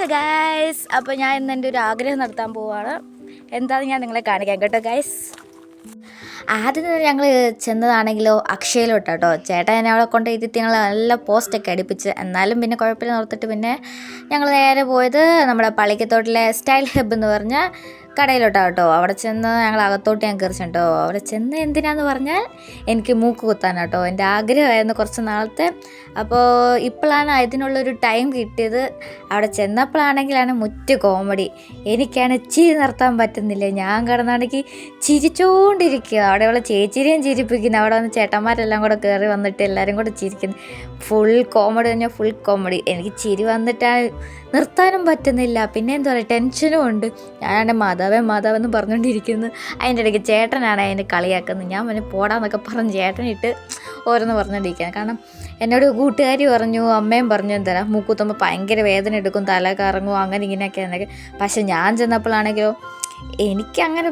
Hello guys, അപ്പോൾ ഞാൻ ഇന്ന് എൻ്റെ ഒരു ആഗ്രഹം നടത്താൻ പോവുകയാണ്. എന്താണെന്ന് ഞാൻ നിങ്ങളെ കാണിക്കാം കേട്ടോ ഗൈസ്. ആദ്യം തന്നെ ഞങ്ങൾ ചെന്നതാണെങ്കിലോ അക്ഷയയിലോട്ടോ. ചേട്ടൻ എന്നെ അവിടെ കൊണ്ട് ഇരുത്തി ഞങ്ങൾ നല്ല പോസ്റ്റൊക്കെ അടുപ്പിച്ച്, എന്നാലും പിന്നെ കുഴപ്പമില്ല നിർത്തിട്ട് പിന്നെ ഞങ്ങൾ നേരെ പോയത് നമ്മുടെ പള്ളിക്കത്തോട്ടിലെ സ്റ്റൈൽ ഹബ്ബ് എന്ന് പറഞ്ഞ കടയിലോട്ടാണ് കേട്ടോ. അവിടെ ചെന്ന് ഞങ്ങൾ അകത്തോട്ട് ഞാൻ കയറിച്ചിട്ടോ. അവിടെ ചെന്ന് എന്തിനാന്ന് പറഞ്ഞാൽ എനിക്ക് മൂക്ക് കുത്താനാട്ടോ. എൻ്റെ ആഗ്രഹമായിരുന്നു കുറച്ച് നാളത്തെ. അപ്പോൾ ഇപ്പോഴാണ് ഇതിനുള്ളൊരു ടൈം കിട്ടിയത്. അവിടെ ചെന്നപ്പോഴാണെങ്കിലാണ് മുറ്റ് കോമഡി. എനിക്കാണ് ചിരി നിർത്താൻ പറ്റുന്നില്ല. ഞാൻ കിടന്നാണെങ്കിൽ ചിരിച്ചുകൊണ്ടിരിക്കുക. അവിടെയുള്ള ചേച്ചിരെയും ചിരിപ്പിക്കുന്നു. അവിടെ വന്ന് ചേട്ടന്മാരെല്ലാം കൂടെ കയറി വന്നിട്ട് എല്ലാവരും കൂടെ ചിരിക്കുന്നു. ഫുൾ കോമഡി കഴിഞ്ഞാൽ ഫുൾ കോമഡി. എനിക്ക് ചിരി വന്നിട്ടാണ് നിർത്താനും പറ്റുന്നില്ല. പിന്നെ എന്താ പറയുക, ടെൻഷനും ഉണ്ട്. ഞാനാണ് മാതാവെന്ന് പറഞ്ഞുകൊണ്ടിരിക്കുന്നു. അതിൻ്റെ ഇടയ്ക്ക് ചേട്ടനാണ് അതിൻ്റെ കളിയാക്കുന്നത്. ഞാൻ പിന്നെ പോടാന്നൊക്കെ പറഞ്ഞ് ചേട്ടനിട്ട് ഓരോന്ന് പറഞ്ഞുകൊണ്ടിരിക്കുകയാണ്. കാരണം എന്നോട് കൂട്ടുകാരി പറഞ്ഞു, അമ്മയും പറഞ്ഞു, എന്താ മൂക്കുത്തുമ്പോൾ ഭയങ്കര വേദന എടുക്കും, തല കറങ്ങും, അങ്ങനെ ഇങ്ങനെയൊക്കെ. പക്ഷെ ഞാൻ ചെന്നപ്പോഴാണെങ്കിലോ എനിക്കങ്ങനെ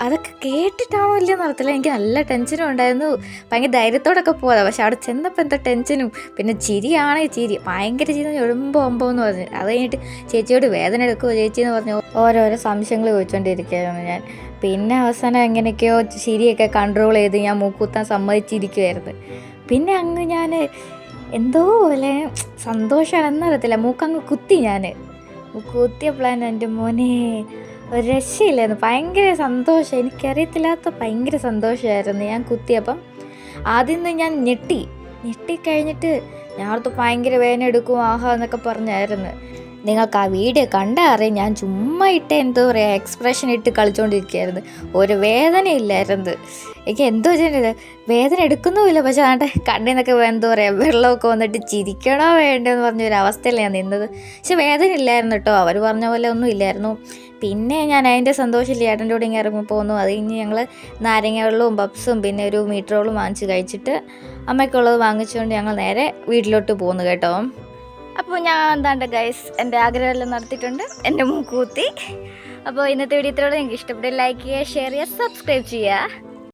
അതൊക്കെ കേട്ടിട്ടാണോ ഇല്ലയെന്ന് അറിയത്തില്ല. എനിക്ക് നല്ല ടെൻഷനും ഉണ്ടായിരുന്നു. ഭയങ്കര ധൈര്യത്തോടൊക്കെ പോകാം. പക്ഷെ അവിടെ ചെന്നപ്പോൾ എന്താ ടെൻഷനും. പിന്നെ ചിരിയാണെങ്കിൽ ചിരി ഭയങ്കര ചിരി എന്ന് പറഞ്ഞു. അത് കഴിഞ്ഞിട്ട് ചേച്ചിയോട് വേദന എടുക്കുമോ ചേച്ചി എന്ന് പറഞ്ഞു ഓരോരോ സംശയങ്ങൾ ചോദിച്ചുകൊണ്ടിരിക്കുകയായിരുന്നു ഞാൻ. പിന്നെ അവസാനം എങ്ങനെയൊക്കെയോ ചിരിയൊക്കെ കൺട്രോൾ ചെയ്ത് ഞാൻ മൂക്കുത്താൻ സമ്മതിച്ചിരിക്കുമായിരുന്നു. പിന്നെ അങ്ങ് ഞാൻ എന്തോ പോലെ സന്തോഷമാണെന്നറിയത്തില്ല, മൂക്കങ്ങ് കുത്തി. ഞാൻ കുത്തിയപ്പോഴാണ് എൻ്റെ മോനെ ഒരു രക്ഷയില്ലായിരുന്നു. ഭയങ്കര സന്തോഷം, എനിക്കറിയത്തില്ലാത്ത ഭയങ്കര സന്തോഷമായിരുന്നു ഞാൻ കുത്തിയപ്പം. ആദ്യം ഞാൻ ഞെട്ടിക്കഴിഞ്ഞിട്ട് ഞാൻ ഓർത്ത് ഭയങ്കര വേദന എടുക്കും ആഹാ എന്നൊക്കെ പറഞ്ഞായിരുന്നു. നിങ്ങൾക്ക് ആ വീഡിയോ കണ്ടാൽ അറിയാം, ഞാൻ ചുമ്മാ ഇട്ട് എന്താ പറയുക എക്സ്പ്രഷൻ ഇട്ട് കളിച്ചുകൊണ്ടിരിക്കുകയായിരുന്നു. ഒരു വേദനയില്ലായിരുന്നു. എനിക്ക് എന്തോ ചെയ്യേണ്ടത്, വേദന എടുക്കുന്നുമില്ല. പക്ഷെ ആണ്ടെ കണ്ണിൽ നിന്നൊക്കെ എന്താ പറയുക വെള്ളമൊക്കെ വന്നിട്ട് ചിരിക്കണോ വേണ്ടെന്ന് പറഞ്ഞൊരവസ്ഥയിൽ ഞാൻ നിന്നത്. പക്ഷെ വേദന ഇല്ലായിരുന്നു കേട്ടോ, അവർ പറഞ്ഞ പോലെ ഒന്നും ഇല്ലായിരുന്നു. പിന്നെ ഞാൻ അതിൻ്റെ സന്തോഷമില്ല ഏട്ടൻ്റെ കൂടെ ഇങ്ങനെ ഇറങ്ങി പോന്നു. അത് കഴിഞ്ഞ് ഞങ്ങൾ നാരങ്ങ വെള്ളവും പപ്സും പിന്നെ ഒരു മീറ്റ് റോളും വാങ്ങിച്ച് കഴിച്ചിട്ട് അമ്മയ്ക്കുള്ളത് വാങ്ങിച്ചുകൊണ്ട് ഞങ്ങൾ നേരെ വീട്ടിലോട്ട് പോന്നു കേട്ടോ. അപ്പോൾ ഞാൻ എന്താണ്ട് ഗൈസ് എൻ്റെ ആഗ്രഹമെല്ലാം നടത്തിയിട്ടുണ്ട്, എൻ്റെ മൂക്കുത്തി. അപ്പോൾ ഇന്നത്തെ വീഡിയോ ഇത്രയോടെ നിങ്ങൾക്ക് ഇഷ്ടപ്പെട്ട ലൈക്ക് ചെയ്യുക, ഷെയർ ചെയ്യുക, സബ്സ്ക്രൈബ് ചെയ്യുക.